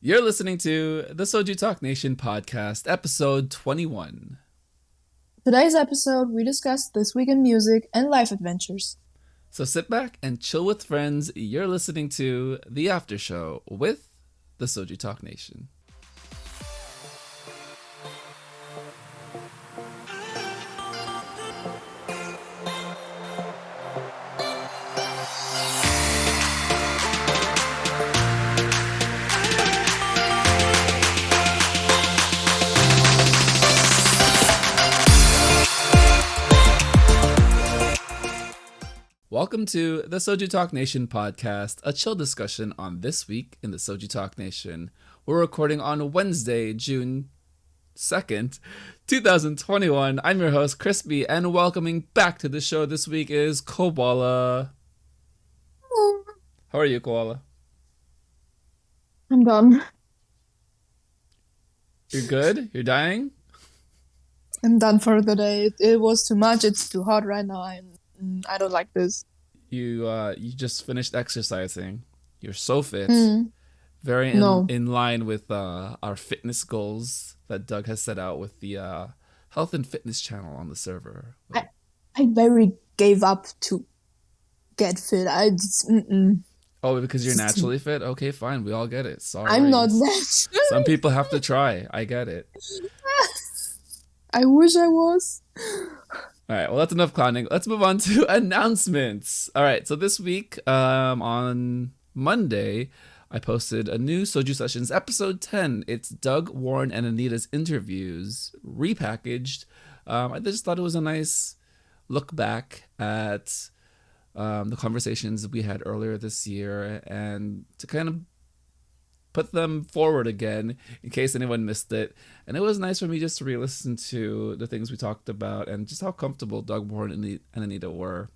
You're listening to the SojuTalk Nation podcast, episode 21. Today's episode, we discuss this week in music and life adventures. So sit back and chill with friends. You're listening to The After Show with the SojuTalk Nation. Welcome to the SojuTalk Nation podcast, a chill discussion on this week in the SojuTalk Nation. We're recording on Wednesday, June 2nd, 2021. I'm your host, Crispy, and welcoming back to the show this week is Koala. Hello. How are you, Koala? I'm done. You're good? You're dying? I'm done for the day. It was too much. It's too hot right now. I don't like this. You just finished exercising. You're so fit. Very in line with our fitness goals that Doug has set out with the health and fitness channel on the server. I very gave up to get fit. Oh, because you're naturally fit? Okay, fine. We all get it. Sorry. I'm not that. Some people have to try. I get it. I wish I was. All right, well, that's enough clowning. Let's move on to announcements. All right, so this week on Monday, I posted a new Soju Sessions episode 10. It's Doug, Warren, and Anita's interviews repackaged. I just thought it was a nice look back at the conversations we had earlier this year and to kind of put them forward again in case anyone missed it. And it was nice for me just to re-listen to the things we talked about and just how comfortable Doug, Warren, and Anita were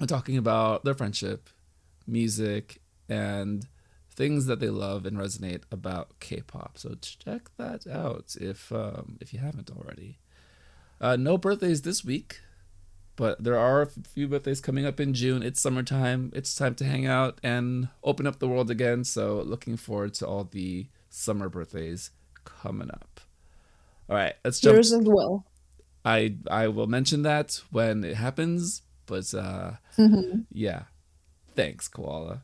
talking about their friendship, music, and things that they love and resonate about K-pop. So check that out if you haven't already. No birthdays this week, but there are a few birthdays coming up in June. It's summertime. It's time to hang out and open up the world again. So looking forward to all the summer birthdays coming up. All right, let's jump. Yours as well. I will mention that when it happens, but yeah. Thanks, Koala.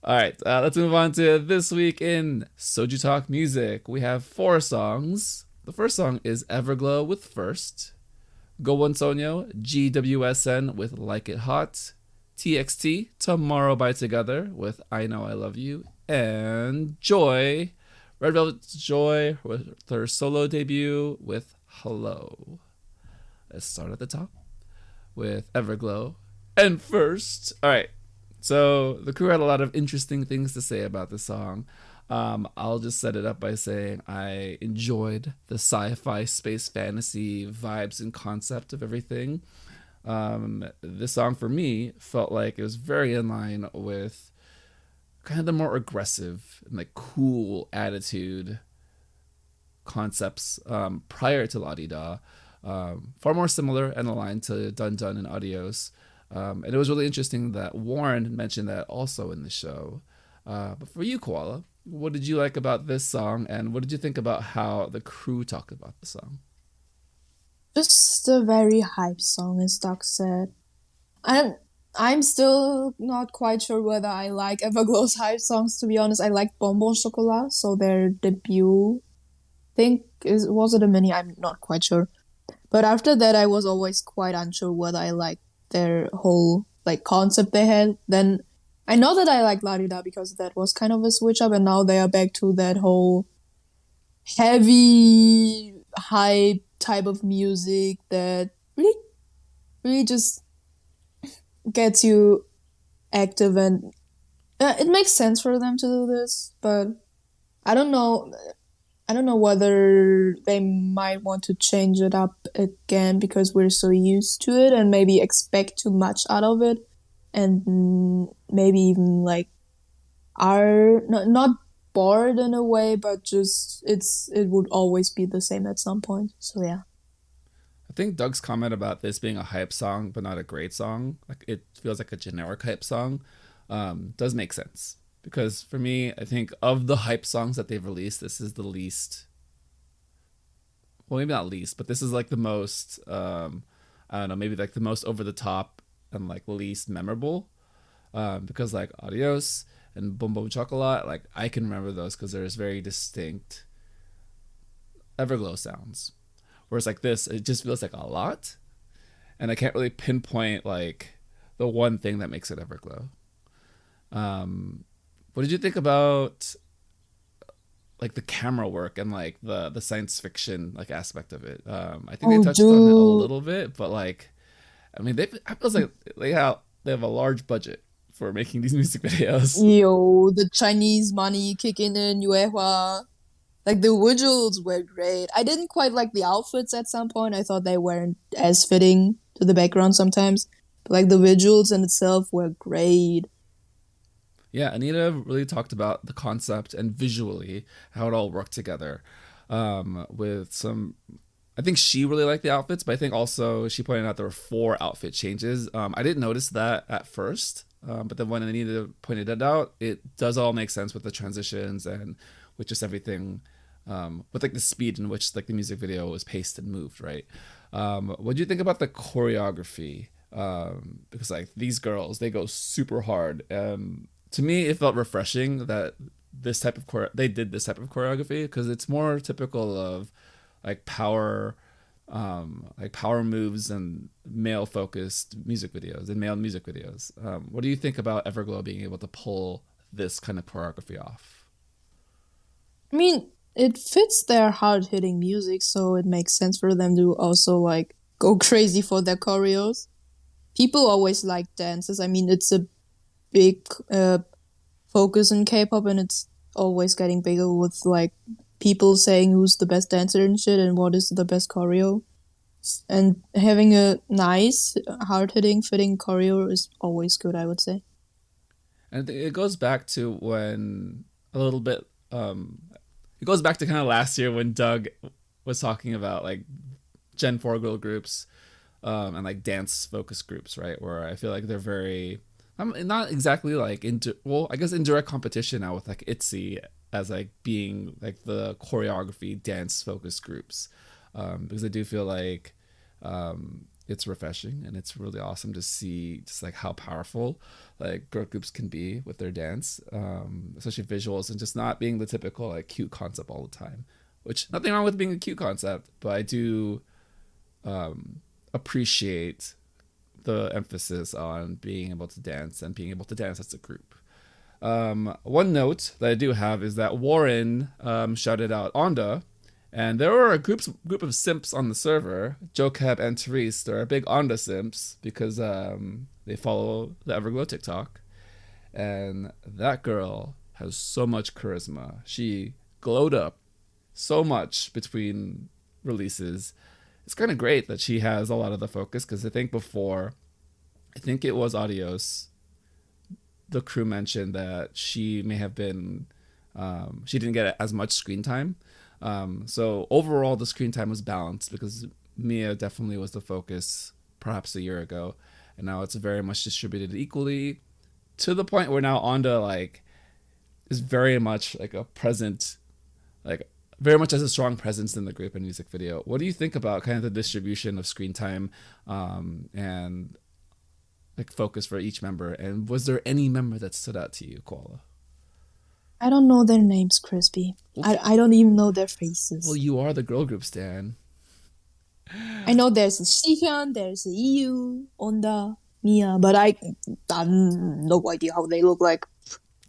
All right, let's move on to this week in Soju Talk Music. We have 4 songs. The first song is Everglow with First. Gowon Sonyo, GWSN with Like It Hot, TXT, Tomorrow by Together with I Know I Love You, and Joy, Red Velvet's Joy with their solo debut with Hello. Let's start at the top with Everglow. And first, all right, so the crew had a lot of interesting things to say about the song. I'll just set it up by saying I enjoyed the sci-fi space fantasy vibes and concept of everything. This song for me felt like it was very in line with kind of the more aggressive and like cool attitude concepts prior to La Di Da. Far more similar and aligned to Dun Dun and Adios. And it was really interesting that Warren mentioned that also in the show. But for you, Koala, what did you like about this song, and what did you think about how the crew talked about the song? Just a very hype song, as Doug said. I'm still not quite sure whether I like Everglow's hype songs, to be honest. I like Bonbon Chocolat, so their debut, was it a mini? I'm not quite sure. But after that, I was always quite unsure whether I liked their whole like concept they had. Then I know that I like La Di Da because that was kind of a switch up, and now they are back to that whole heavy hype type of music that really just gets you active, and it makes sense for them to do this, but I don't know whether they might want to change it up again because we're so used to it and maybe expect too much out of it. And maybe even like are not bored in a way, but just it would always be the same at some point. So yeah. I think Doug's comment about this being a hype song but not a great song, like it feels like a generic hype song, does make sense. because for me, I think of the hype songs that they've released, this is the least. Well, maybe not least, but this is like the most. I don't know, maybe like the most over the top and like least memorable. Because like Adios and Boom Boom Chocolate, like I can remember those because there's very distinct Everglow sounds. Whereas like this, it just feels like a lot, and I can't really pinpoint like the one thing that makes it Everglow. What did you think about like the camera work and like the science fiction like aspect of it? I think they Oh, touched on it a dude. little bit, but like, I mean, I feel like they have a large budget for making these music videos. Yo, the Chinese money kicking in, Yuehua. Like the visuals were great. I didn't quite like the outfits at some point. I thought they weren't as fitting to the background sometimes. But like the visuals in itself were great. Yeah, Anita really talked about the concept and visually how it all worked together. With some, I think she really liked the outfits, but I think also she pointed out there were 4 outfit changes. I didn't notice that at first, but then when Anita pointed it out, it does all make sense with the transitions and with just everything, with like the speed in which like the music video was paced and moved. Right. What do you think about the choreography? Because like these girls, they go super hard. To me, it felt refreshing that they did this type of choreography because it's more typical of like power moves and male focused music videos and male music videos. What do you think about Everglow being able to pull this kind of choreography off? I mean, it fits their hard hitting music, so it makes sense for them to also like go crazy for their choreos. People always like dances. I mean, it's a big focus in K-pop, and it's always getting bigger with like people saying who's the best dancer and shit, and what is the best choreo. And having a nice, hard hitting, fitting choreo is always good, I would say. And it goes back to when a little bit. It goes back to kind of last year when Doug was talking about like Gen 4 girl groups, and like dance focus groups, right? Where I feel like they're very, I'm not exactly like into, well, I guess in direct competition now with like ITZY as like being like the choreography dance focus groups, because I do feel like it's refreshing and it's really awesome to see just like how powerful like girl groups can be with their dance, especially visuals and just not being the typical like cute concept all the time. Which nothing wrong with being a cute concept, but I do appreciate the emphasis on being able to dance and being able to dance as a group. One note that I do have is that Warren shouted out Onda, and there were a group of simps on the server. Jokeb and Therese, they're big Onda simps because they follow the Everglow TikTok, and that girl has so much charisma. She glowed up so much between releases. It's kind of great that she has a lot of the focus because I think before, I think it was Adios, the crew mentioned that she may have been, she didn't get as much screen time. So overall, the screen time was balanced because Mia definitely was the focus perhaps a year ago, and now it's very much distributed equally to the point where now Onda like is very much like a present, like very much has a strong presence in the group and music video. What do you think about kind of the distribution of screen time, and like focus for each member? And was there any member that stood out to you, Koala? I don't know their names, Crispy. I don't even know their Well, faces. you are the girl group stan. I know there's a Shihyun, there's a Iyu, Onda, Mia, but I have no idea how they look like.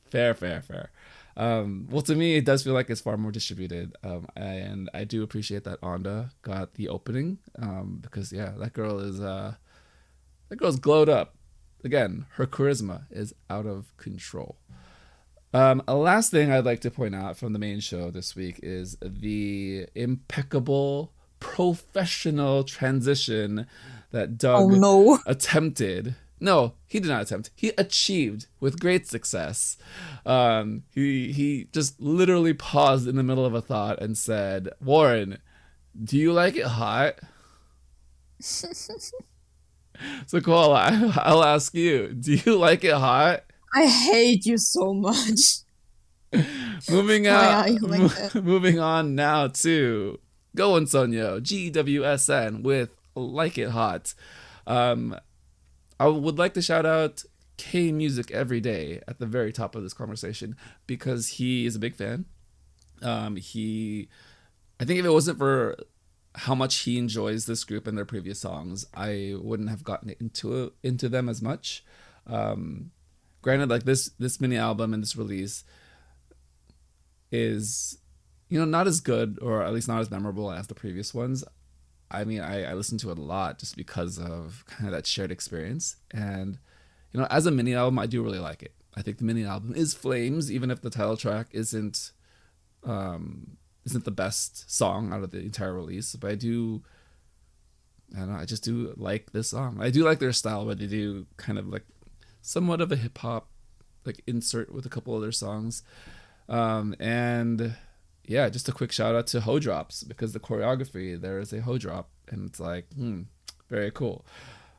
Fair, fair, fair. Well, to me, it does feel like it's far more distributed, and I do appreciate that Onda got the opening, because yeah, that girl's glowed up. Again, her charisma is out of control. A last thing I'd like to point out from the main show this week is the impeccable professional transition that Oh Doug no. attempted. No, he did not attempt. He achieved with great success. He just literally paused in the middle of a thought and said, "Warren, do you like it hot?" So, Koala, I'll ask you, do you like it hot? I hate you so much. Moving Why out, are you like that? moving on now to Go and Sonyo, GWSN with Like It Hot. Um, I would like to shout out K Music Every Day at the very top of this conversation because he is a big fan. I think if it wasn't for how much he enjoys this group and their previous songs, I wouldn't have gotten into them as much. Um, Granted, like this mini album and this release is, not as good or at least not as memorable as the previous ones. I mean, I listened to it a lot just because of kind of that shared experience. And, as a mini album, I do really like it. I think the mini album is Flames, even if the title track isn't the best song out of the entire release. But I don't know, I just do like this song. I do like their style, where they do kind of like somewhat of a hip hop like insert with a couple other songs. And yeah, just a quick shout out to Ho Drops because the choreography there is a Ho Drop, and it's like, very cool.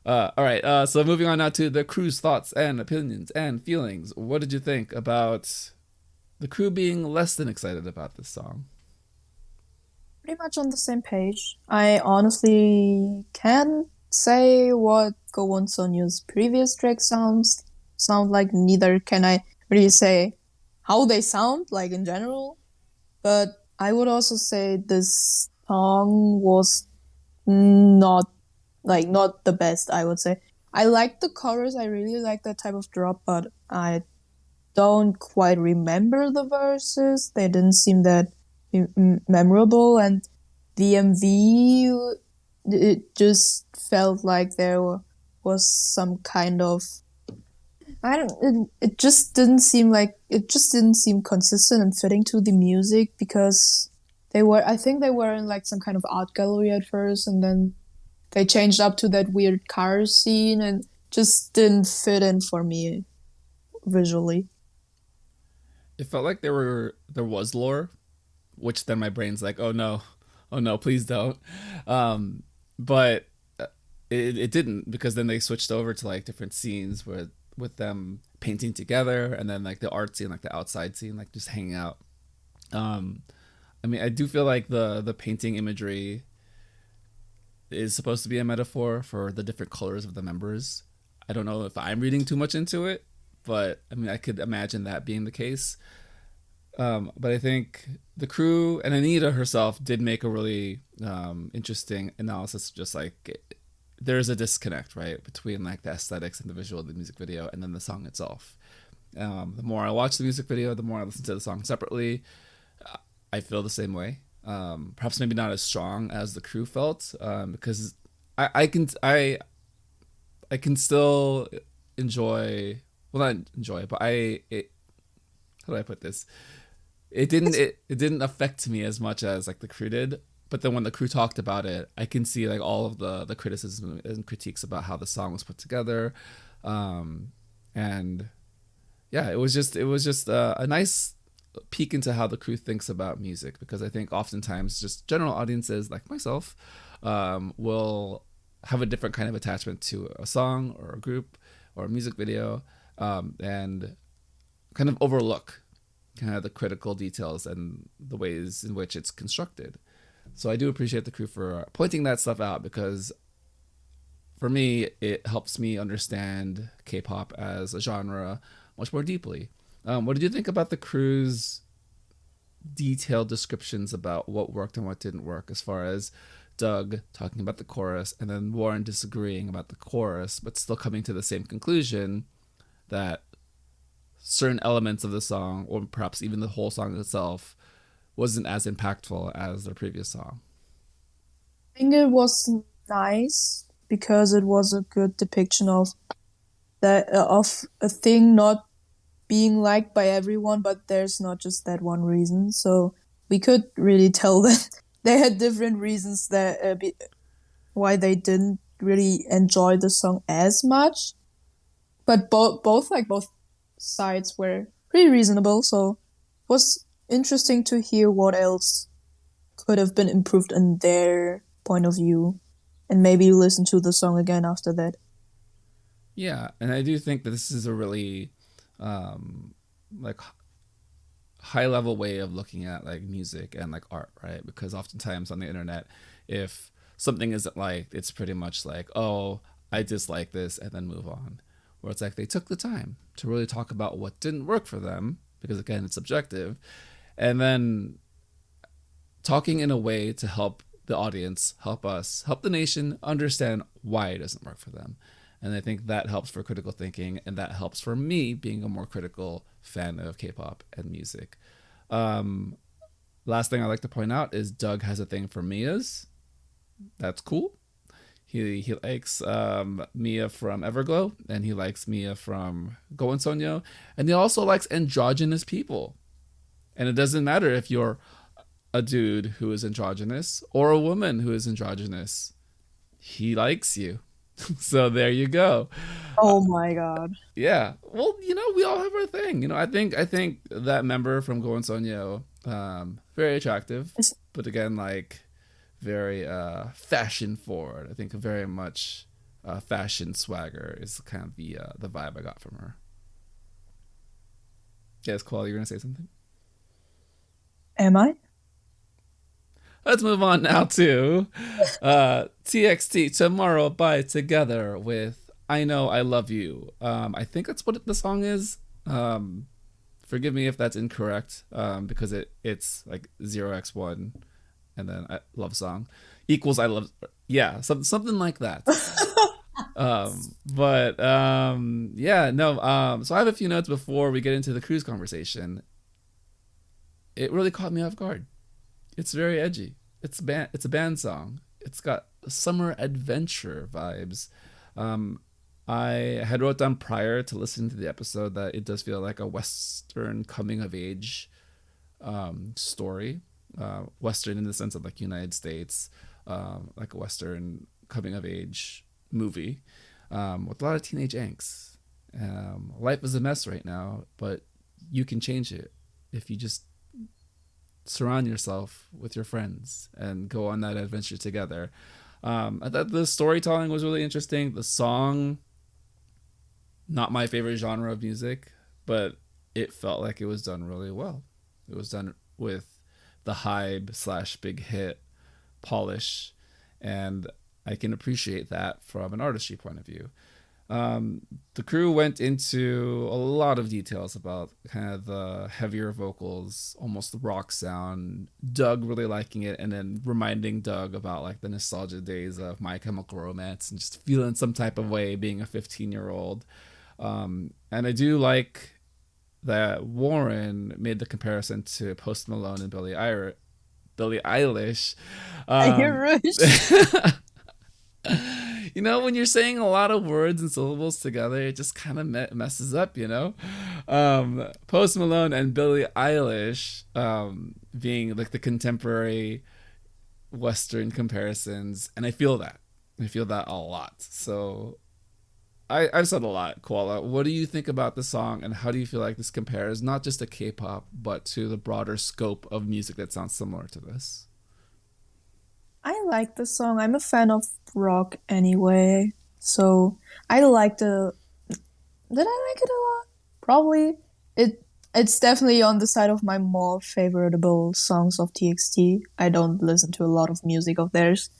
All right, so moving on now to the crew's thoughts and opinions and feelings. What did you think about the crew being less than excited about this song? Pretty much on the same page. I honestly can't say what Go On Sonyo's previous track sound like. Neither can I really say how they sound like in general. But I would also say this song was not not the best, I would say. I like the chorus, I really like that type of drop, but I don't quite remember the verses. They didn't seem that memorable, and the MV, it just felt like there was some kind of, I don't, it just didn't seem consistent and fitting to the music, because I think they were in like some kind of art gallery at first, and then they changed up to that weird car scene and just didn't fit in for me visually. It felt like there was lore, which then my brain's like, oh no, please don't. But it didn't, because then they switched over to like different scenes with them painting together, and then like the art scene, like the outside scene, like just hanging out. Um, I mean, I do feel like the painting imagery is supposed to be a metaphor for the different colors of the members. I don't know if I'm reading too much into it, but I mean, I could imagine that being the case. But I think the crew and Anita herself did make a really interesting analysis. Just like there's a disconnect, right, between like the aesthetics and the visual of the music video and then the song itself. The more I watch the music video, the more I listen to the song separately, I feel the same way. Perhaps maybe not as strong as the crew felt, because I can still enjoy, well, not enjoy, but how do I put this? It didn't affect me as much as like the crew did. But then when the crew talked about it, I can see like all of the criticism and critiques about how the song was put together, and yeah, it was just a nice peek into how the crew thinks about music, because I think oftentimes just general audiences like myself will have a different kind of attachment to a song or a group or a music video, and kind of overlook kind of the critical details and the ways in which it's constructed. So I do appreciate the crew for pointing that stuff out, because for me, it helps me understand K-pop as a genre much more deeply. What did you think about the crew's detailed descriptions about what worked and what didn't work, as far as Doug talking about the chorus and then Warren disagreeing about the chorus, but still coming to the same conclusion that certain elements of the song, or perhaps even the whole song itself, wasn't as impactful as their previous song? I think it was nice because it was a good depiction of of a thing not being liked by everyone, but there's not just that one reason. So we could really tell that they had different reasons why they didn't really enjoy the song as much. But both sides were pretty reasonable. So it was interesting to hear what else could have been improved in their point of view, and maybe listen to the song again after that. Yeah, and I do think that this is a really like high level way of looking at like music and like art, right? Because oftentimes on the internet, if something isn't liked, it's pretty much like, oh, I dislike this and then move on. Where it's like they took the time to really talk about what didn't work for them, because again, it's subjective, and then talking in a way to help the audience, help us, help the nation understand why it doesn't work for them. And I think that helps for critical thinking, and that helps for me being a more critical fan of K-pop and music. Last thing I like to point out is Doug has a thing for Mia's. That's cool. He likes Mia from Everglow, and he likes Mia from Go and Sonyo, and he also likes androgynous people. And it doesn't matter if you're a dude who is androgynous or a woman who is androgynous. He likes you. So there you go. Oh my god. Yeah. Well, we all have our thing. I think that member from Go and Sonyo, very attractive, but again, like very fashion forward. I think very much fashion swagger is kind of the vibe I got from her. Yes, Koala, you're gonna say something? Am I? Let's move on now to TXT Tomorrow by Together with I Know I Love You. I think that's what the song is. Forgive me if that's incorrect, because it's like 0x1 and then I love song equals I love. Yeah, something like that. Yeah, no. So I have a few notes before we get into the cruise conversation. It really caught me off guard. It's very edgy. It's a band song. It's got summer adventure vibes. I had wrote down prior to listening to the episode that it does feel like a Western coming of age story. Western in the sense of like United States, like a Western coming of age movie with a lot of teenage angst. Life is a mess right now, but you can change it if you just surround yourself with your friends and go on that adventure together. I thought the storytelling was really interesting. The song, not my favorite genre of music, but it felt like it was done really well. It was done with the hype/big hit polish, and I can appreciate that from an artistry point of view. The crew went into a lot of details about kind of the heavier vocals, almost the rock sound, Doug really liking it, and then reminding Doug about like the nostalgia days of My Chemical Romance and just feeling some type of way being a 15-year-old. And I do like that Warren made the comparison to Post Malone and Billie Eilish. I hear Rush. When you're saying a lot of words and syllables together, it just kind of messes up, Post Malone and Billie Eilish being like the contemporary Western comparisons, and I feel that a lot. So I've said a lot. Koala, what do you think about the song, and how do you feel like this compares not just to K-pop but to the broader scope of music that sounds similar to this? I like the song. I'm a fan of rock anyway, so I like the. Did I like it a lot? Probably. It's definitely on the side of my more favorable songs of TXT. I don't listen to a lot of music of theirs,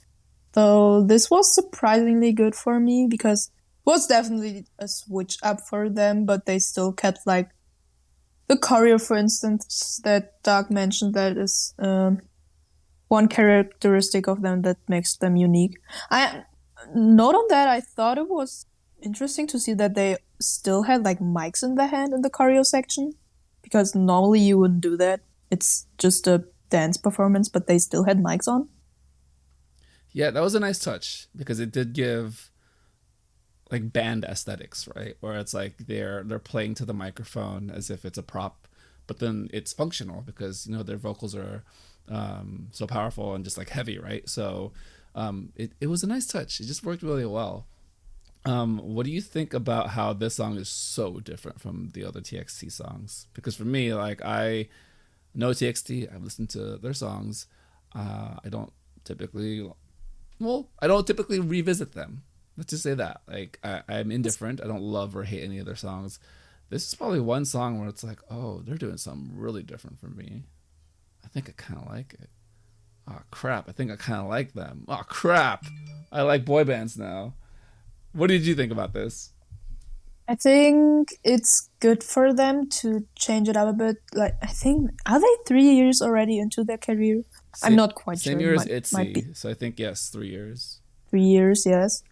so this was surprisingly good for me because it was definitely a switch up for them, but they still kept like the choreo, for instance, that Doug mentioned. That is one characteristic of them that makes them unique. I note on that I thought it was interesting to see that they still had like mics in the hand in the choreo section, because normally you wouldn't do that. It's just a dance performance, but they still had mics on. Yeah, that was a nice touch because it did give like band aesthetics, right? Where it's like they're playing to the microphone as if it's a prop, but then it's functional because their vocals are so powerful and just like heavy, right? So it was a nice touch. It just worked really well. What do you think about how this song is so different from the other TXT songs? Because for me, like I know TXT, I've listened to their songs. I don't typically revisit them. Let's just say that. Like I'm indifferent. I don't love or hate any of their songs. This is probably one song where it's like, oh, they're doing something really different from me. I think I kind of like it. Oh crap! I think I kind of like them. Oh crap! I like boy bands now. What did you think about this? I think it's good for them to change it up a bit. Like, I think, are they 3 years already into their career? I'm not quite Same sure. year as Might be ITZY, so I think yes, 3 years. 3 years, yes.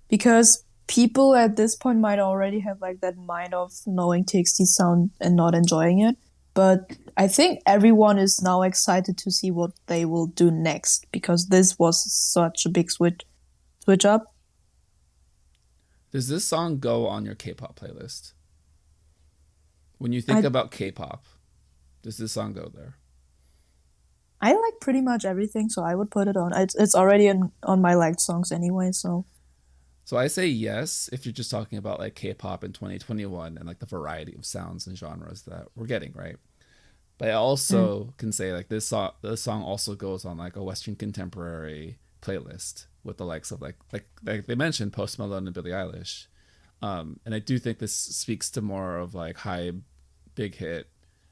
Because people at this point might already have like that mind of knowing TXT sound and not enjoying it. But I think everyone is now excited to see what they will do next because this was such a big switch up. Does this song go on your K-pop playlist? When you think I about K-pop, does this song go there? I like pretty much everything, so I would put it on. It's already on my liked songs anyway, so So I say yes if you're just talking about like K-pop in 2021 and like the variety of sounds and genres that we're getting, right? But I mm. also can say like this song also goes on like a Western contemporary playlist with the likes of like they mentioned Post Malone and Billie Eilish. And I do think this speaks to more of like high big hit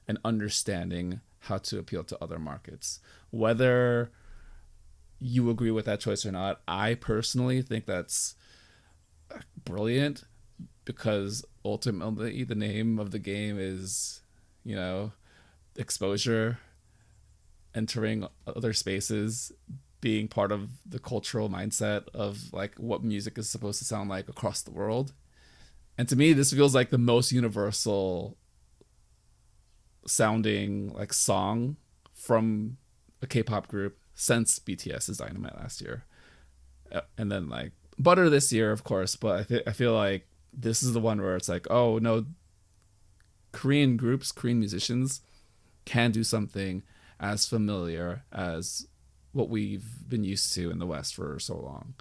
and understanding how to appeal to other markets. Whether you agree with that choice or not, I personally think that's brilliant because ultimately the name of the game is, you know, exposure, entering other spaces, being part of the cultural mindset of like what music is supposed to sound like across the world. And to me, this feels like the most universal sounding like song from a K-pop group since BTS's Dynamite last year. And then like Butter this year, of course, but I feel like this is the one where it's like, oh no, Korean groups, Korean musicians can do something as familiar as what we've been used to in the West for so long.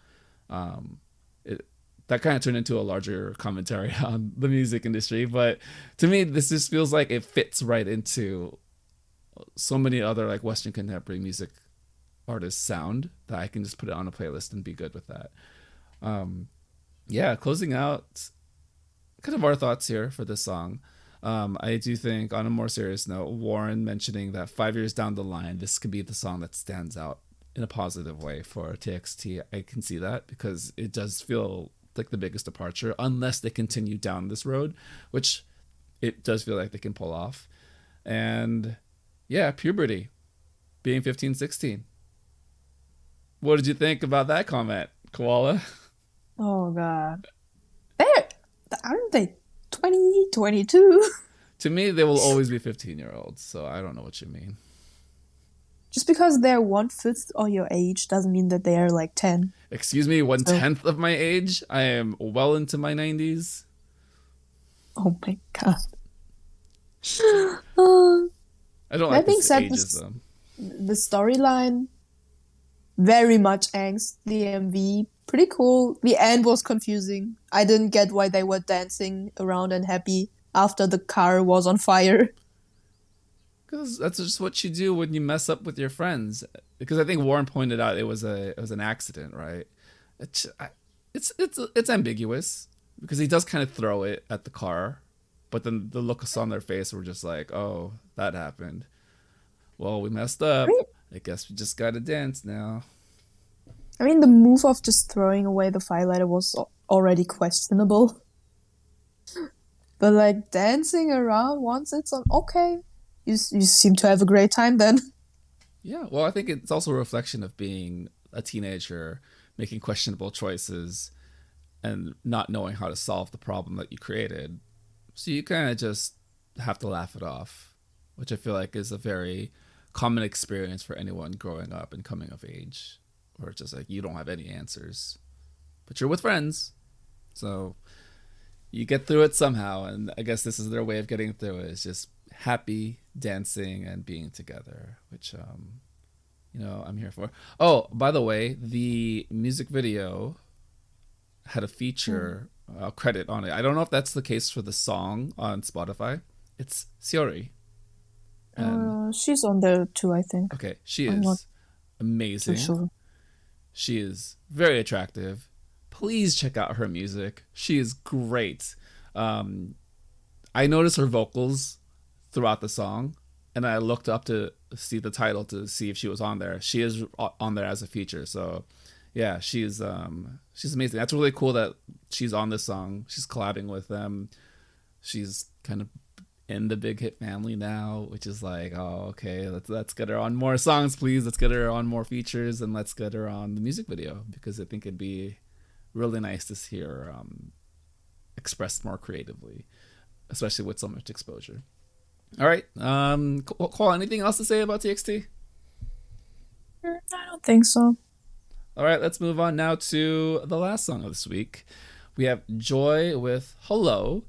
It that kind of turned into a larger commentary on the music industry, but to me, this just feels like it fits right into so many other like Western contemporary music artists' sound that I can just put it on a playlist and be good with that. Um, yeah, closing out kind of our thoughts here for this song. I do think, on a more serious note, Warren mentioning that 5 years down the line, this could be the song that stands out in a positive way for TXT. I can see that because it does feel like the biggest departure, unless they continue down this road, which it does feel like they can pull off. And yeah, puberty, being 15, 16. What did you think about that comment, Koala? Oh god. They're aren't they 20, 22? To me, they will always be 15-year-olds, so I don't know what you mean. Just because they're 1/5 of your age doesn't mean that they are like 10. Excuse me, one So, tenth of my age? I am well into my 90s. oh my god. Uh, I don't like that being this said, ageism. the storyline, very much angst. The MV, pretty cool. The end was confusing. I didn't get why they were dancing around and happy after the car was on fire. Because that's just what you do when you mess up with your friends. Because I think Warren pointed out it was an accident, right? It's ambiguous because he does kind of throw it at the car, but then the looks on their face were just like, oh, that happened. Well, we messed I up. mean, I guess we just gotta dance now. I mean, the move of just throwing away the firelighter was already questionable. But like dancing around once it's on, okay. You seem to have a great time then. Yeah, well, I think it's also a reflection of being a teenager, making questionable choices, and not knowing how to solve the problem that you created. So you kind of just have to laugh it off, which I feel like is a very common experience for anyone growing up and coming of age, where it's just like you don't have any answers, but you're with friends, so you get through it somehow. And I guess this is their way of getting through it, is just happy dancing and being together, which I'm here for. Oh, by the way, the music video had a Mm. feature credit on it. I don't know if that's the case for the song on Spotify. It's Siori, and She's on there too, I think. okay, she I'm not is too amazing. sure. She is very attractive. Please check out her music. She is great. Um, I noticed her vocals throughout the song, and I looked up to see the title to see if she was on there. She is on there as a feature, so yeah, she's amazing. That's really cool that she's on this song. She's collabing with them. She's kind of in the Big Hit family now, which is like, oh, okay, let's get her on more songs, please. Let's get her on more features, and let's get her on the music video, because I think it'd be really nice to see her expressed more creatively, especially with so much exposure. All right, Cole, anything else to say about TXT? I don't think so. All right, let's move on now to the last song of this week. We have Joy with Hello.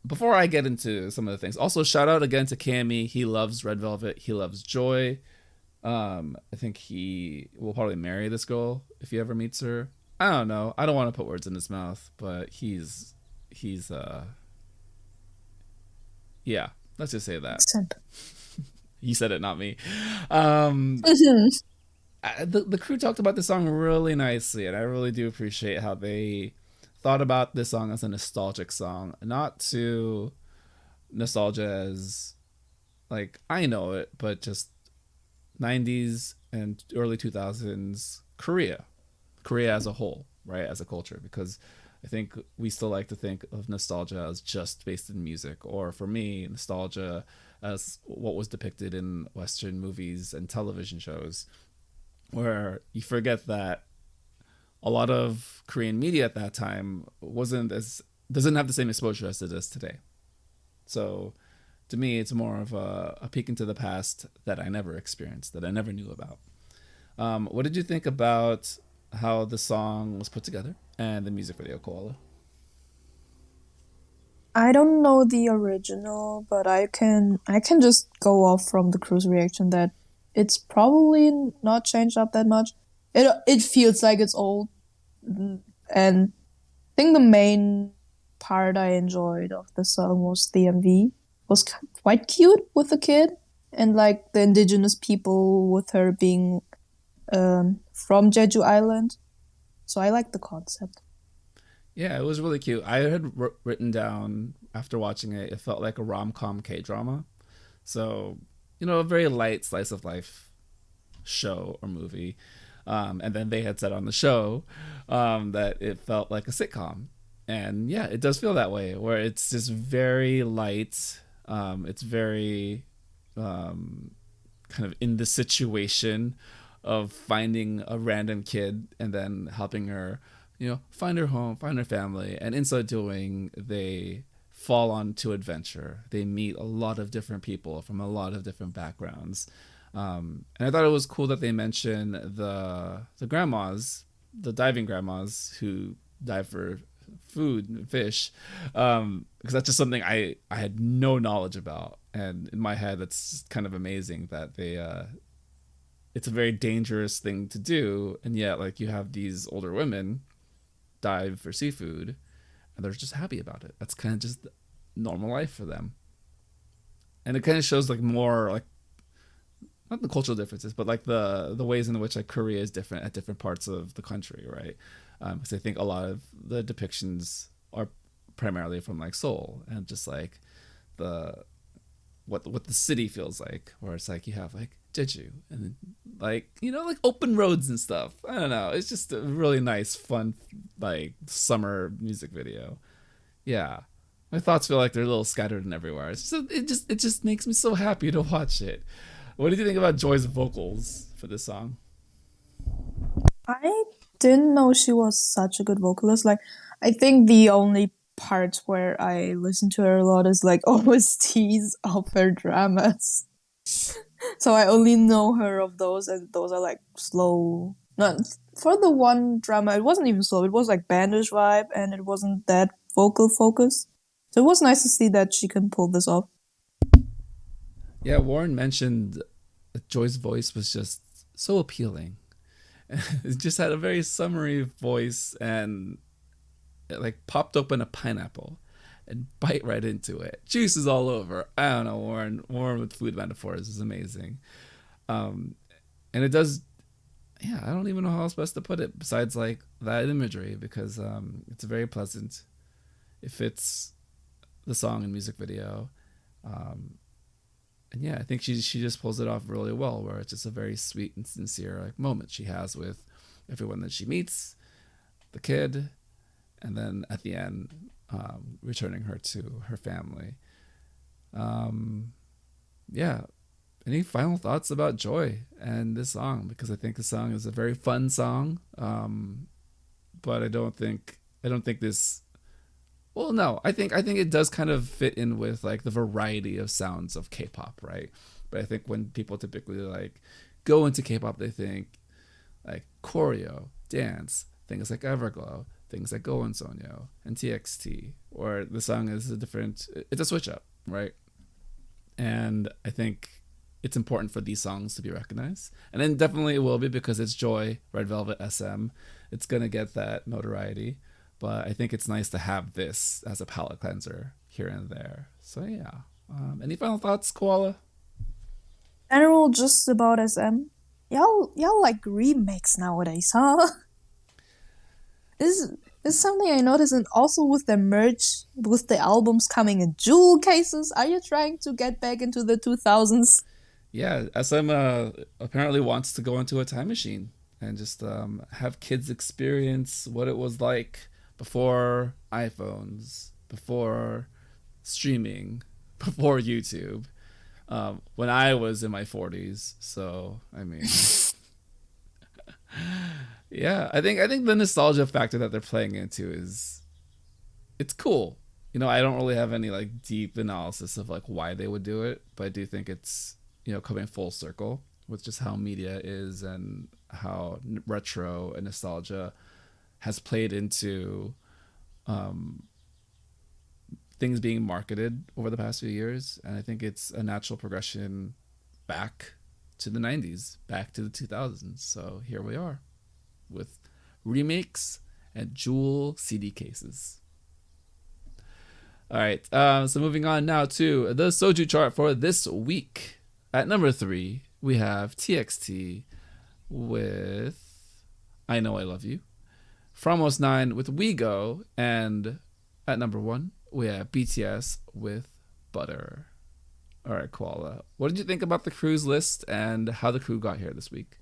Before I get into some of the things, also shout out again to Cammy. He loves Red Velvet. He loves Joy. I think he will probably marry this girl if he ever meets her. I don't know. I don't want to put words in his mouth, but he's yeah, let's just say that. You said it, not me. The crew talked about this song really nicely, and I really do appreciate how they thought about this song as a nostalgic song, not to nostalgia as like I know it, but just 90s and early 2000s Korea as a whole, right, as a culture, because I think we still like to think of nostalgia as just based in music, or for me, nostalgia as what was depicted in Western movies and television shows, where you forget that a lot of Korean media at that time doesn't have the same exposure as it does today. So to me, it's more of a peek into the past that I never experienced, that I never knew about. What did you think about how the song was put together and the music video, Koala? I don't know the original, but I can just go off from the crew's reaction that it's probably not changed up that much. It feels like it's old, and I think the main part I enjoyed of the song was the MV. It was quite cute with the kid, and like the indigenous people with her being from Jeju Island. So I like the concept. Yeah, it was really cute. I had written down after watching it, it felt like a rom-com K-drama. So, a very light slice of life show or movie. And then they had said on the show that it felt like a sitcom. And yeah, it does feel that way, where it's just very light. It's very kind of in the situation of finding a random kid and then helping her, find her home, find her family. And in so doing, they fall onto adventure. They meet a lot of different people from a lot of different backgrounds. And I thought it was cool that they mentioned the grandmas, the diving grandmas who dive for food and fish, because that's just something I had no knowledge about. And in my head, it's kind of amazing that they it's a very dangerous thing to do, and yet like you have these older women dive for seafood and they're just happy about it. That's kind of just normal life for them. And it kind of shows like more like not the cultural differences, but like the ways in which like Korea is different at different parts of the country, right? Because I think a lot of the depictions are primarily from like Seoul and just like what the city feels like, where it's like you have like Jeju and like like open roads and stuff. I don't know. It's just a really nice, fun like summer music video. Yeah, my thoughts feel like they're a little scattered and everywhere. It just makes me so happy to watch it. What did you think about Joy's vocals for this song? I didn't know she was such a good vocalist. Like, I think the only parts where I listen to her a lot is like OSTs of her dramas. So I only know her of those, and those are like slow. Not for the one drama, it wasn't even slow. It was like bandish vibe, and it wasn't that vocal focus. So it was nice to see that she can pull this off. Yeah, Warren mentioned that Joy's voice was just so appealing. It just had a very summery voice, and it like popped open a pineapple and bite right into it. Juice is all over. I don't know, Warren with food metaphors is amazing. And it does, yeah, I don't even know how else best to put it besides like that imagery, because it's very pleasant. It fits the song and music video. And yeah, I think she just pulls it off really well, where it's just a very sweet and sincere like moment she has with everyone that she meets, the kid, and then at the end, returning her to her family. Yeah. Any final thoughts about Joy and this song? Because I think the song is a very fun song, but I don't think this. Well, no, I think it does kind of fit in with like the variety of sounds of K-pop, right? But I think when people typically like go into K-pop, they think like choreo, dance, things like Everglow, things like Go and Sonyo and TXT, or the song is it's a switch up, right? And I think it's important for these songs to be recognized. And then definitely it will be because it's Joy, Red Velvet, SM. It's going to get that notoriety. But I think it's nice to have this as a palate cleanser here and there. So yeah. Any final thoughts, Koala? General, just about SM. Y'all like remakes nowadays, huh? This is something I noticed, and also with the merch, with the albums coming in jewel cases. Are you trying to get back into the 2000s? Yeah, SM apparently wants to go into a time machine and just have kids experience what it was like before iPhones, before streaming, before YouTube, when I was in my 40s. So, I mean, yeah, I think the nostalgia factor that they're playing into it's cool. You know, I don't really have any like deep analysis of like why they would do it, but I do think it's, you know, coming full circle with just how media is and how retro and nostalgia has played into things being marketed over the past few years. And I think it's a natural progression back to the 90s, back to the 2000s. So here we are with remakes and jewel CD cases. All right, so moving on now to the Soju chart for this week. At number 3, we have TXT with I Know I Love You. Fromos 9 with We Go. And at number 1, we have BTS with Butter. All right, Koala. What did you think about the crew's list and how the crew got here this week?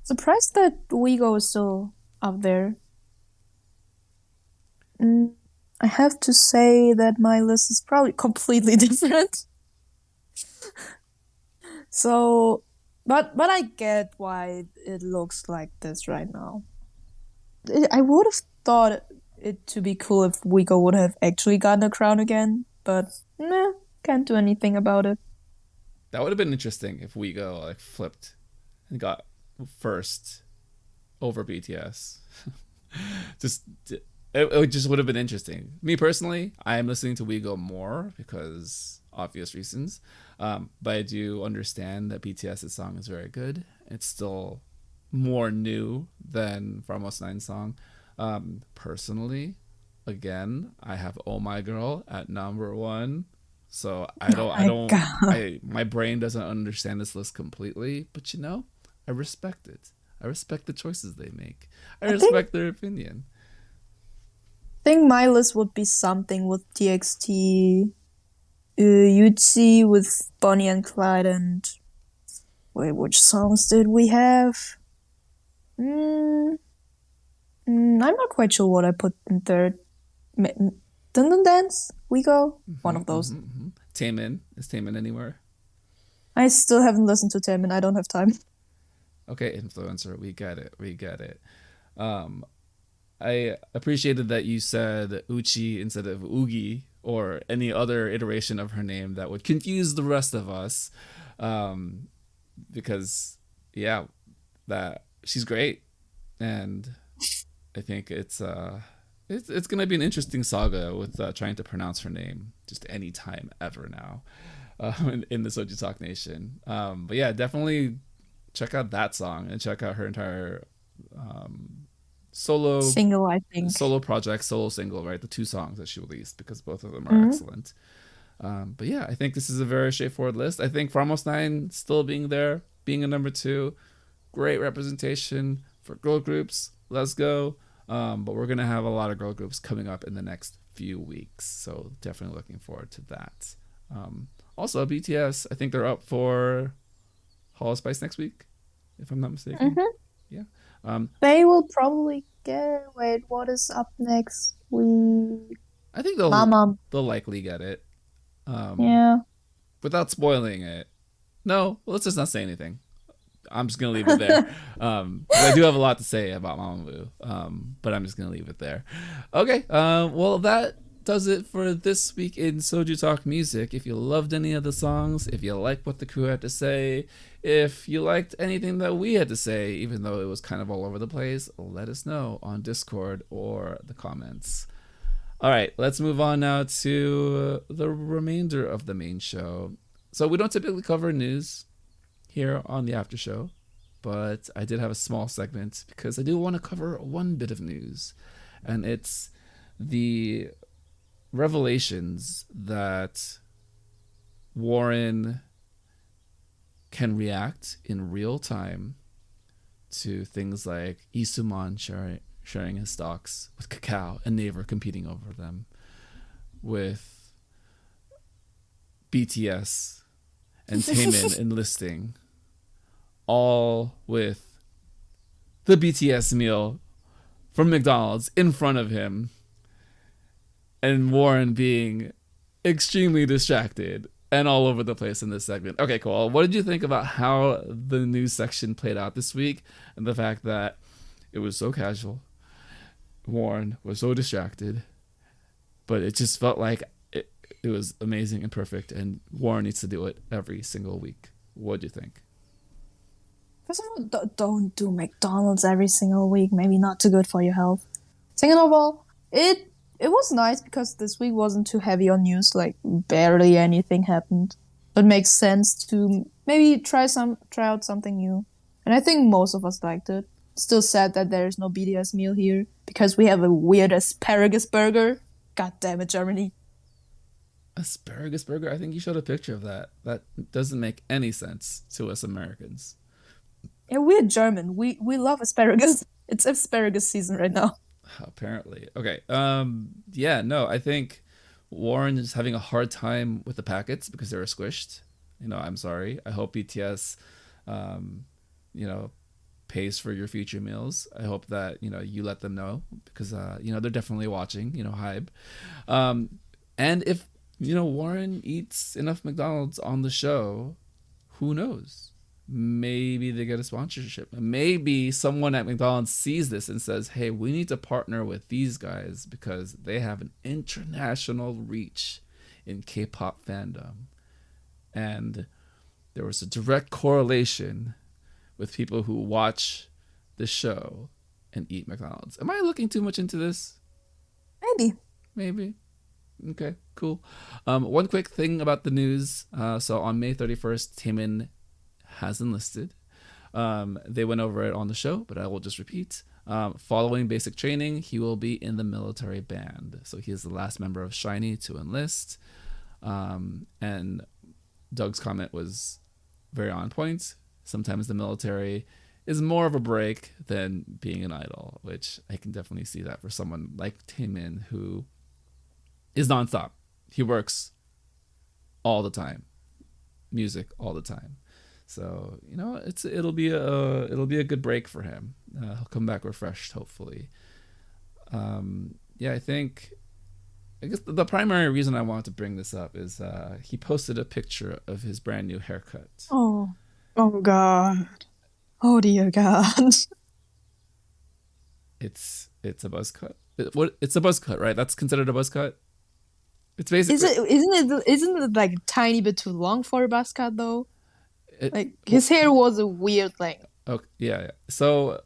Surprised that We Go is still up there. I have to say that my list is probably completely different. So, but I get why it looks like this right now. I would have thought it to be cool if We Go would have actually gotten a crown again, but nah, can't do anything about it. That would have been interesting if We Go like flipped and got first over BTS. It just would have been interesting. Me personally, I am listening to We Go more because obvious reasons. But I do understand that BTS's song is very good. It's still more new than Fromos 9's song. Personally, again, I have Oh My Girl at number 1. So my brain doesn't understand this list completely, but you know, I respect it. I respect the choices they make. I respect their opinion. I think my list would be something with TXT, Yuji with Bonnie and Clyde, and wait, which songs did we have? I'm not quite sure what I put in third. Dun Dun Dance? We Go? One of those. Taemin. Is Taemin anywhere? I still haven't listened to Taemin. I don't have time. Okay, influencer. We get it. I appreciated that you said Uchi instead of Ugi or any other iteration of her name that would confuse the rest of us. Because, yeah, that she's great. And I think it's going to be an interesting saga with trying to pronounce her name just any time ever now in the SojuTalk Nation. But yeah, definitely check out that song and check out her entire solo single, I think. Solo project, solo single, right? The 2 songs that she released, because both of them are excellent. But yeah, I think this is a very straightforward list. I think Fromos 9 still being there, being a number 2, great representation for girl groups. Let's go. But we're going to have a lot of girl groups coming up in the next few weeks. So definitely looking forward to that. Also, BTS, I think they're up for Hall of Spice next week, if I'm not mistaken. Yeah. They will probably get. Wait, what is up next week? I think they'll likely get it. Yeah. Without spoiling it. No, let's just not say anything. I'm just gonna leave it there. I do have a lot to say about Mamamoo, but I'm just gonna leave it there. Okay. Well, that does it for this week in Soju Talk Music. If you loved any of the songs, if you liked what the crew had to say, if you liked anything that we had to say, even though it was kind of all over the place, let us know on Discord or the comments. All right, let's move on now to the remainder of the main show. So we don't typically cover news here on the after show, but I did have a small segment because I do want to cover one bit of news, and it's the revelations that Warren can react in real time to things like Isuman sharing his stocks with Kakao and Naver competing over them, with BTS and Taemin enlisting, all with the BTS meal from McDonald's in front of him, and Warren being extremely distracted and all over the place in this segment. Okay, cool. What did you think about how the news section played out this week, and the fact that it was so casual, Warren was so distracted, but it just felt like it was amazing and perfect, and Warren needs to do it every single week? What do you think? First of all, don't do McDonald's every single week. Maybe not too good for your health. Second of all, it was nice because this week wasn't too heavy on news. Like, barely anything happened. But it makes sense to maybe try out something new. And I think most of us liked it. Still sad that there's no BTS meal here because we have a weird asparagus burger. God damn it, Germany. Asparagus burger? I think you showed a picture of that. That doesn't make any sense to us Americans. Yeah, we're German. We love asparagus. It's asparagus season right now. Apparently. Okay. Yeah, no, I think Warren is having a hard time with the packets because they were squished. I'm sorry. I hope BTS, pays for your future meals. I hope that, you let them know because, they're definitely watching, Hybe. And if, Warren eats enough McDonald's on the show, who knows? Maybe they get a sponsorship. Maybe someone at McDonald's sees this and says, hey, we need to partner with these guys because they have an international reach in K-pop fandom. And there was a direct correlation with people who watch the show and eat McDonald's. Am I looking too much into this? Maybe. Okay, cool. One quick thing about the news. So on May 31st, Taemin has enlisted. They went over it on the show, but I will just repeat. Following basic training, he will be in the military band. So he is the last member of SHINee to enlist. And Doug's comment was very on point. Sometimes the military is more of a break than being an idol, which I can definitely see that for someone like Taemin, who is nonstop. He works all the time, music all the time. So it'll be a good break for him. He'll come back refreshed, hopefully. I guess the primary reason I wanted to bring this up is he posted a picture of his brand new haircut. Oh God. Oh dear God. It's a buzz cut. It's a buzz cut, right? That's considered a buzz cut. It's basically isn't it like a tiny bit too long for a buzz cut though? His hair was a weird length. Okay, yeah. So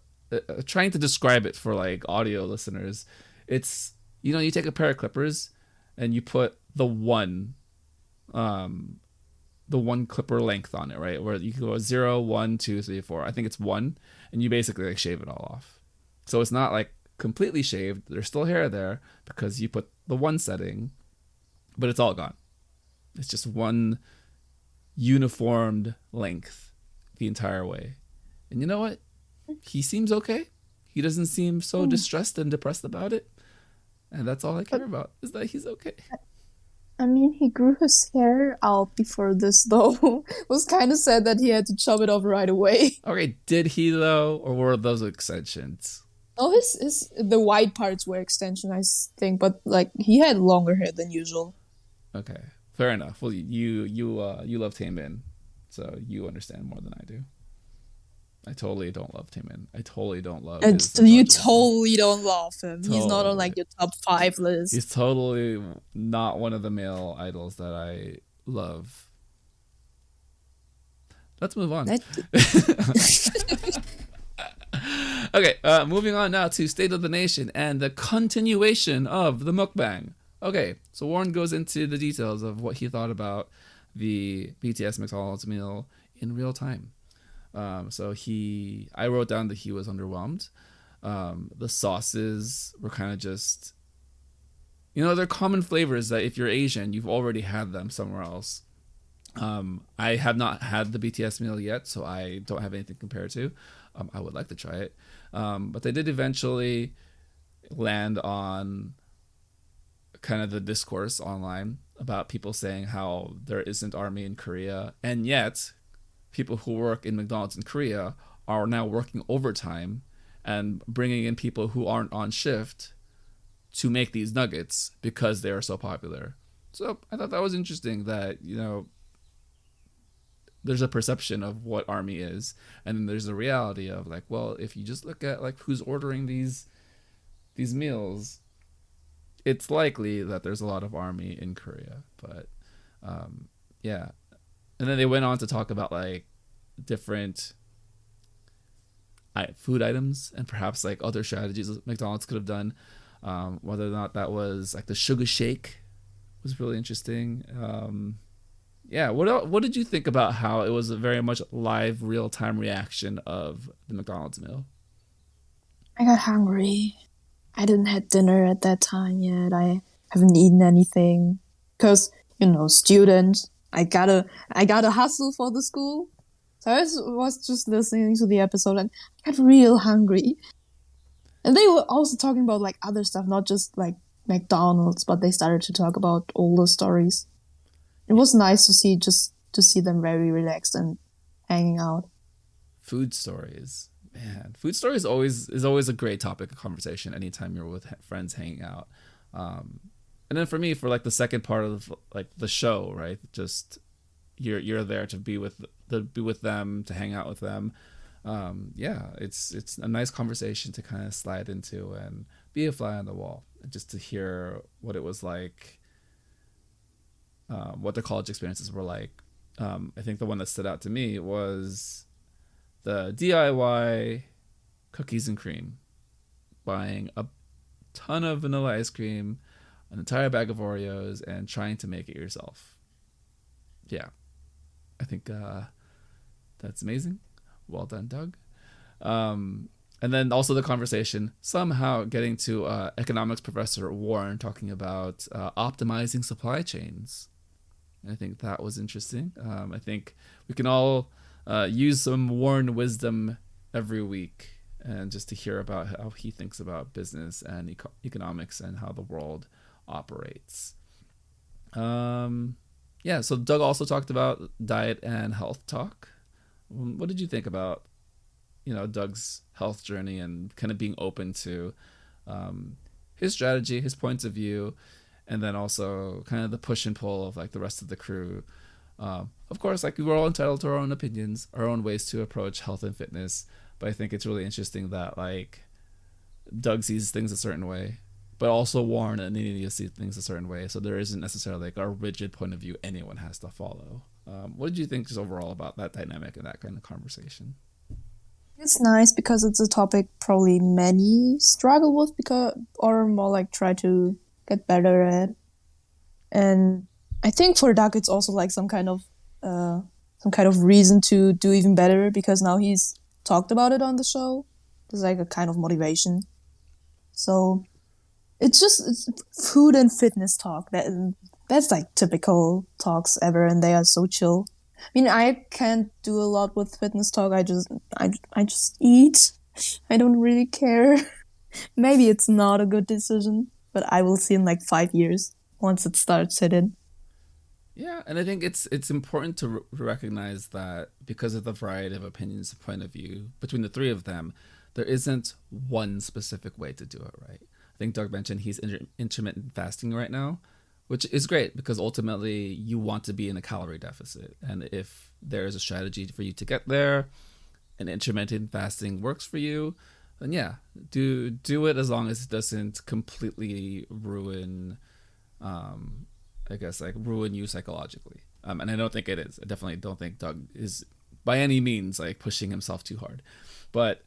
trying to describe it for like audio listeners, it's you take a pair of clippers and you put the one clipper length on it, right? Where you can go 0, 1, 2, 3, 4. I think it's 1, and you basically like shave it all off. So it's not like completely shaved. There's still hair there because you put the 1 setting, but it's all gone. It's just one uniformed length the entire way. And you know what? He seems okay. He doesn't seem so distressed and depressed about it. And that's all I But care about, is that he's okay. I mean, he grew his hair out before this, though. It was kind of sad that he had to chop it off right away. Okay, did he though, or were those extensions? Oh, the white parts were extension, I think, but like he had longer hair than usual. Okay, fair enough. Well, you love Taemin, so you understand more than I do. I totally don't love Taemin. I totally don't love And his you androgynous. totally don't love him. He's not on Totally. like your top 5 He's list. totally not one of the male idols that I love. Let's move on. That, Okay, moving on now to State of the Nation and the continuation of the mukbang. Okay, so Warren goes into the details of what he thought about the BTS McDonald's meal in real time. I wrote down that he was underwhelmed. The sauces were kind of just, they're common flavors that if you're Asian, you've already had them somewhere else. I have not had the BTS meal yet, so I don't have anything compared to. I would like to try it. But they did eventually land on kind of the discourse online about people saying how there isn't army in Korea, and yet people who work in McDonald's in Korea are now working overtime and bringing in people who aren't on shift to make these nuggets because they are so popular. So I thought that was interesting that, there's a perception of what army is, and then there's a reality of like, well, if you just look at like who's ordering these meals, it's likely that there's a lot of army in Korea. But yeah. And then they went on to talk about like different food items and perhaps like other strategies that McDonald's could have done. Whether or not that was like the sugar shake was really interesting. Yeah, what did you think about how it was a very much live, real-time reaction of the McDonald's meal? I got hungry. I didn't have dinner at that time yet. I haven't eaten anything because student. I gotta hustle for the school. So I was just listening to the episode and I got real hungry. And they were also talking about like other stuff, not just like McDonald's, but they started to talk about older stories. It was nice to see them very relaxed and hanging out. Food stories, man. Food stories is always a great topic of conversation anytime you're with friends hanging out. And then for me, for like the second part of like the show, right? Just you're there to be with them, to hang out with them. Yeah, it's a nice conversation to kind of slide into and be a fly on the wall, and just to hear what it was like. What their college experiences were like. I think the one that stood out to me was the DIY cookies and cream, buying a ton of vanilla ice cream, an entire bag of Oreos, and trying to make it yourself. Yeah, I think that's amazing. Well done, Doug. And then also the conversation somehow getting to economics professor Warren talking about optimizing supply chains. I think that was interesting. I think we can all use some Warren wisdom every week, and just to hear about how he thinks about business and economics and how the world operates. Yeah, so Doug also talked about diet and health talk. What did you think about, Doug's health journey and kind of being open to his strategy, his points of view, and then also kind of the push and pull of like the rest of the crew. Of course, like we're all entitled to our own opinions, our own ways to approach health and fitness. But I think it's really interesting that like Doug sees things a certain way, but also Warren and Nini see things a certain way. So there isn't necessarily like a rigid point of view anyone has to follow. What did you think just overall about that dynamic and that kind of conversation? It's nice because it's a topic probably many struggle with or more like try to get better at. And I think for Doug it's also like some kind of reason to do even better, because now he's talked about it on the show. There's like a kind of motivation. So it's food and fitness talk. That's like typical talks ever, and they are so chill. I mean, I can't do a lot with fitness talk. I just eat. I don't really care. Maybe it's not a good decision. but I will see in like 5 years once it starts hitting. Yeah, and I think it's important to recognize that because of the variety of opinions and point of view between the three of them, there isn't one specific way to do it, right? I think Doug mentioned he's intermittent fasting right now, which is great because ultimately you want to be in a calorie deficit. And if there is a strategy for you to get there and intermittent fasting works for you, then yeah, do it as long as it doesn't completely ruin I guess like ruin you psychologically. And I don't think it is. I definitely don't think Doug is by any means like pushing himself too hard. But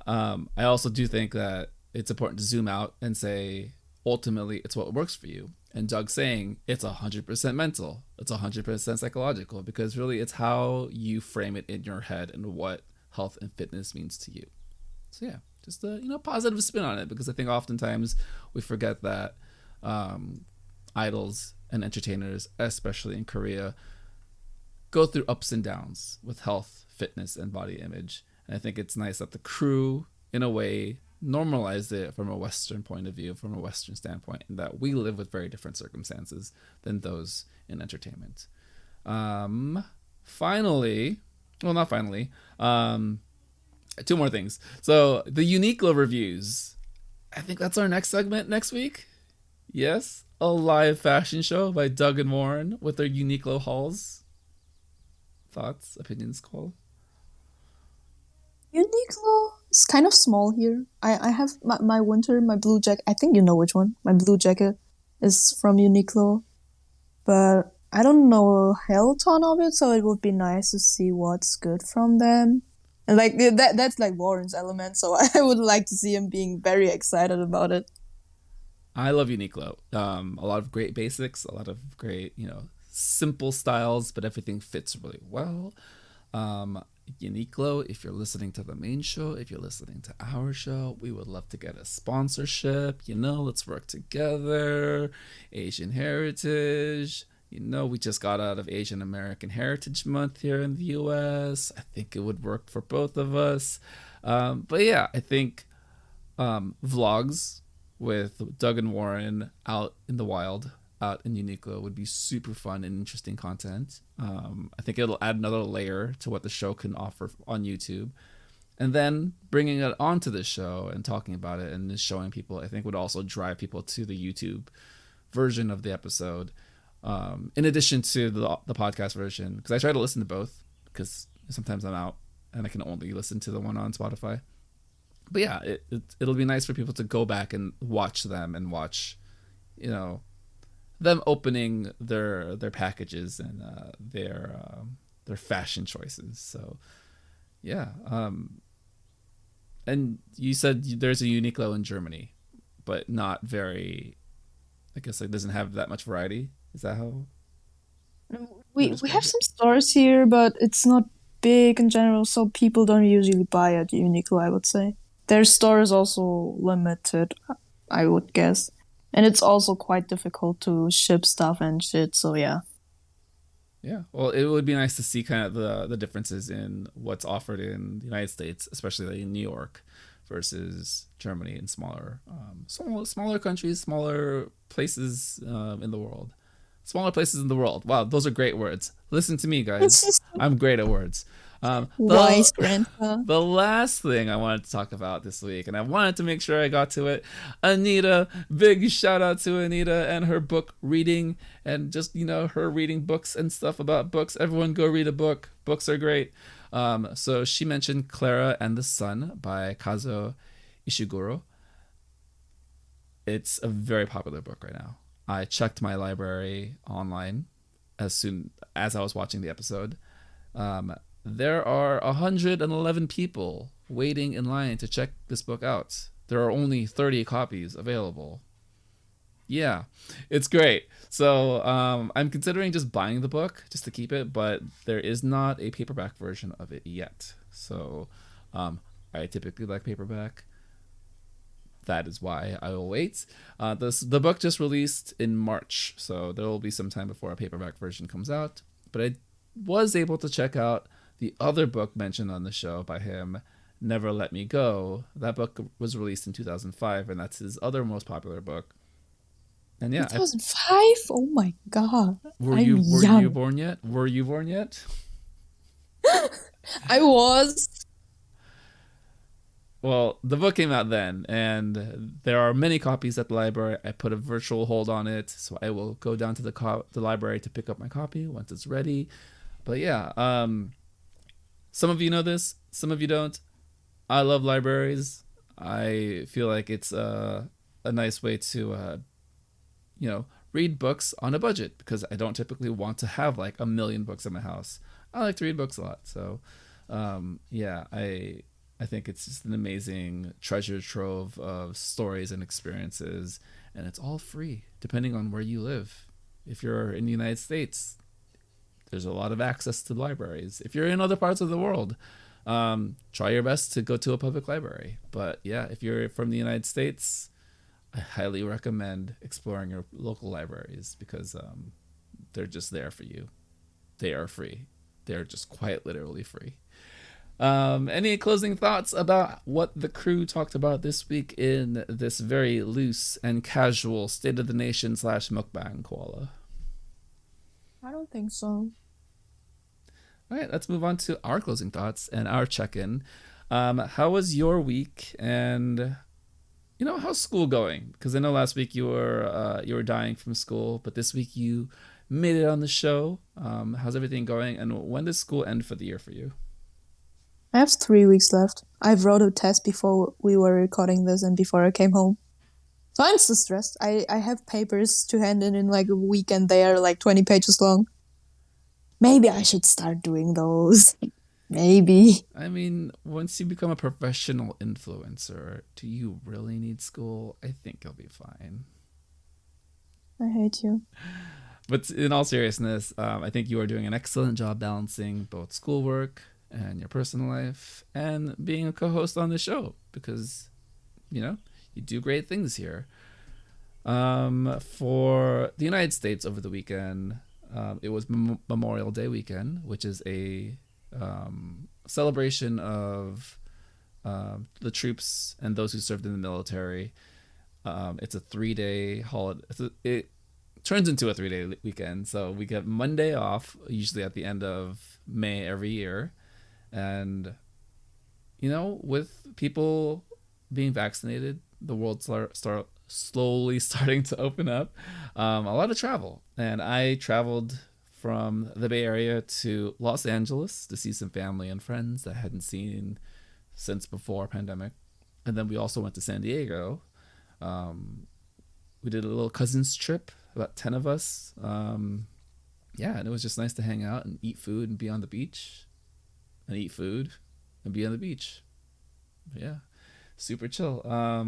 I also do think that it's important to zoom out and say ultimately it's what works for you. And Doug saying it's 100% mental, it's 100% psychological, because really it's how you frame it in your head and what health and fitness means to you. So yeah, just a positive spin on it, because I think oftentimes we forget that idols and entertainers, especially in Korea, go through ups and downs with health, fitness, and body image. And I think it's nice that the crew, in a way, normalized it from a Western point of view, from a Western standpoint, and that we live with very different circumstances than those in entertainment. Finally, well, not finally, two more things. So the Uniqlo reviews. I think that's our next segment next week. Yes, a live fashion show by Doug and Warren with their Uniqlo hauls. Thoughts, opinions, Cole? Uniqlo is kind of small here. I have my winter, my blue jacket. I think you know which one. My blue jacket is from Uniqlo, but I don't know a hell ton of it, so it would be nice to see what's good from them. And like that's like Warren's element, so I would like to see him being very excited about it. I love Uniqlo. A lot of great basics, a lot of great, simple styles, but everything fits really well. Uniqlo, if you're listening to the main show, if you're listening to our show, we would love to get a sponsorship. Let's work together. Asian Heritage. We just got out of Asian American Heritage Month here in the US. I think it would work for both of us. But yeah, I think vlogs with Doug and Warren out in the wild, out in Uniqlo, would be super fun and interesting content. I think it'll add another layer to what the show can offer on YouTube. And then bringing it onto the show and talking about it and just showing people, I think would also drive people to the YouTube version of the episode. In addition to the podcast version, because I try to listen to both, because sometimes I'm out and I can only listen to the one on Spotify. But yeah, it'll be nice for people to go back and watch them and watch, them opening their packages and their fashion choices. So yeah, and you said there's a Uniqlo in Germany, but not very. I guess it doesn't have that much variety. Is that how? We have some stores here, but it's not big in general, so people don't usually buy at Uniqlo, I would say. Their store is also limited, I would guess. And it's also quite difficult to ship stuff and shit, so yeah. Yeah, well, it would be nice to see kind of the differences in what's offered in the United States, especially in New York, versus Germany and smaller countries, smaller places in the world. Smaller places in the world. Wow, those are great words. Listen to me, guys. I'm great at words. Wise grandpa. The last thing I wanted to talk about this week, and I wanted to make sure I got to it, Anita. Big shout out to Anita and her book reading, and just her reading books and stuff about books. Everyone go read a book. Books are great. So she mentioned Clara and the Sun by Kazuo Ishiguro. It's a very popular book right now. I checked my library online as soon as I was watching the episode. There are 111 people waiting in line to check this book out. There are only 30 copies available. Yeah, it's great. So I'm considering just buying the book just to keep it, but there is not a paperback version of it yet. So I typically like paperback. That is why I will wait. The book just released in March, so there will be some time before a paperback version comes out. But I was able to check out the other book mentioned on the show by him, Never Let Me Go. That book was released in 2005, and that's his other most popular book. And yeah, 2005? Oh my god. were I'm you young. born yet? Were you born yet? I was. Well, the book came out then, and there are many copies at the library. I put a virtual hold on it, so I will go down to the library to pick up my copy once it's ready. But yeah, some of you know this, some of you don't. I love libraries. I feel like it's a nice way to read books on a budget because I don't typically want to have like a million books in my house. I like to read books a lot, so yeah, I think it's just an amazing treasure trove of stories and experiences, and it's all free depending on where you live. If you're in the United States, there's a lot of access to libraries. If you're in other parts of the world, try your best to go to a public library. But yeah, if you're from the United States, I highly recommend exploring your local libraries because they're just there for you. They are free. They're just quite literally free. Any closing thoughts about what the crew talked about this week in this very loose and casual State of the Nation / mukbang, Koala? I don't think so. All right, let's move on to our closing thoughts and our check-in. How was your week, and how's school going? Because I know last week you were dying from school, but this week you made it on the show. How's everything going, and when does school end for the year for you? I have 3 weeks left. I wrote a test before we were recording this and before I came home. So I'm so stressed. I have papers to hand in like a week and they are like 20 pages long. Maybe I should start doing those. Maybe. I mean, once you become a professional influencer, do you really need school? I think you'll be fine. I hate you. But in all seriousness, I think you are doing an excellent job balancing both schoolwork and your personal life and being a co-host on the show because, you do great things here. For the United States over the weekend, it was Memorial Day weekend, which is a celebration of the troops and those who served in the military. It's a 3-day holiday. It turns into a 3-day weekend. So we get Monday off, usually at the end of May every year. And, with people being vaccinated, the world slowly starting to open up. A lot of travel. And I traveled from the Bay Area to Los Angeles to see some family and friends that I hadn't seen since before pandemic. And then we also went to San Diego. We did a little cousins trip, about 10 of us. And it was just nice to hang out and eat food and be on the beach. And eat food and be on the beach. Yeah, super chill. I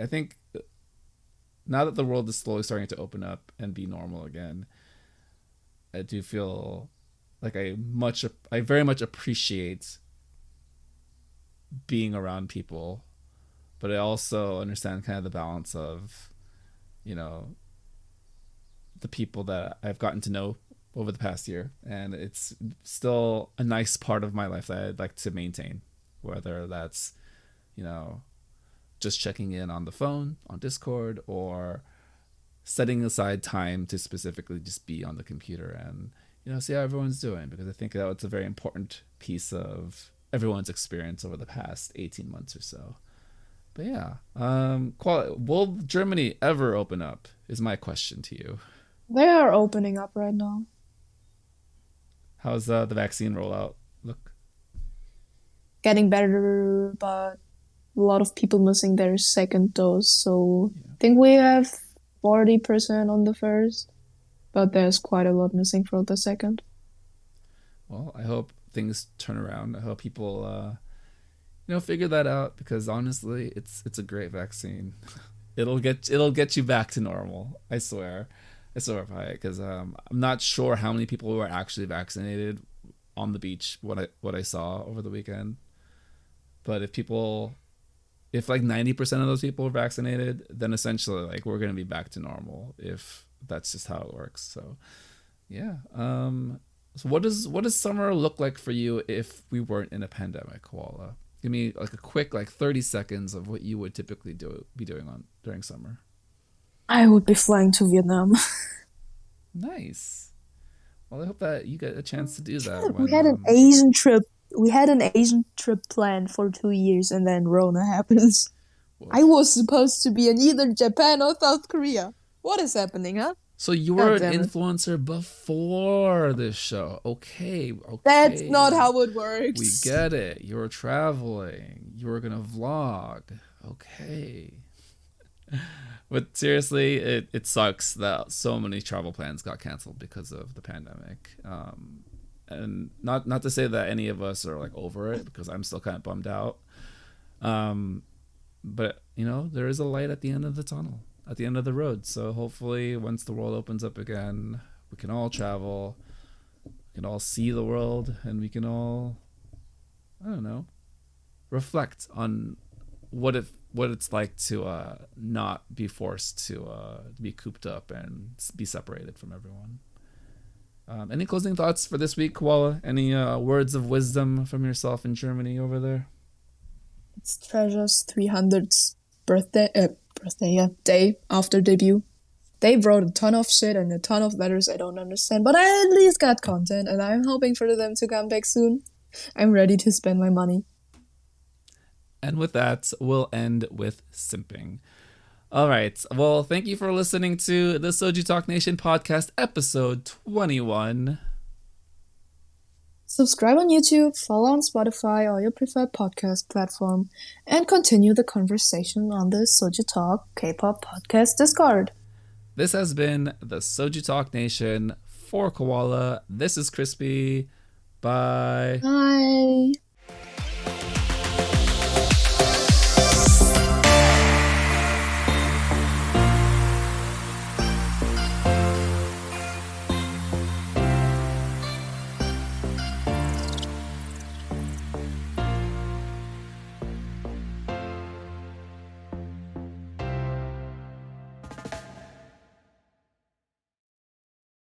think now that the world is slowly starting to open up and be normal again, I do feel like I very much appreciate being around people, but I also understand kind of the balance of, the people that I've gotten to know over the past year, and it's still a nice part of my life that I'd like to maintain, whether that's just checking in on the phone, on Discord, or setting aside time to specifically just be on the computer and see how everyone's doing, because I think that was a very important piece of everyone's experience over the past 18 months or so. But yeah, will Germany ever open up is my question to you. They are opening up right now. How's the vaccine rollout look? Getting better, but a lot of people missing their second dose. So I think we have 40% on the first, but there's quite a lot missing for the second. Well, I hope things turn around. I hope people, figure that out, because honestly, it's a great vaccine. It'll get you back to normal. I swear. I swear by it, because I'm not sure how many people were actually vaccinated on the beach. What I saw over the weekend, but if like 90% of those people are vaccinated, then essentially like we're gonna be back to normal if that's just how it works. So yeah. So what does summer look like for you if we weren't in a pandemic, Koala? Give me like a quick 30 seconds of what you would typically be doing during summer. I would be flying to Vietnam. Nice. Well, I hope that you get a chance to do that We when had an Asian trip. We had an Asian trip planned for 2 years, and then Rona happens. I woof. was supposed to be in either Japan or South Korea. What is happening, huh? So you were God an damn it. influencer before this show. Okay, That's not okay. how it We works. get it. You were traveling. You were gonna vlog. Okay. But seriously, it sucks that so many travel plans got canceled because of the pandemic. And not to say that any of us are like over it, because I'm still kind of bummed out. Um, but you know, there is a light at the end of the tunnel, at the end of the road. So hopefully, once the world opens up again, we can all travel, we can all see the world, and we can all, I don't know, reflect on what it's like to not be forced to be cooped up and be separated from everyone. Any closing thoughts for this week, Koala? Any words of wisdom from yourself in Germany over there? It's Treasure's 300th day after debut. They wrote a ton of shit and a ton of letters I don't understand, but I at least got content, and I'm hoping for them to come back soon. I'm ready to spend my money. And with that, we'll end with simping. All right. Well, thank you for listening to the SojuTalk Nation podcast, episode 21. Subscribe on YouTube, follow on Spotify or your preferred podcast platform, and continue the conversation on the SojuTalk Kpop Podcast Discord. This has been the SojuTalk Nation for Koala. This is Crispy. Bye. Bye.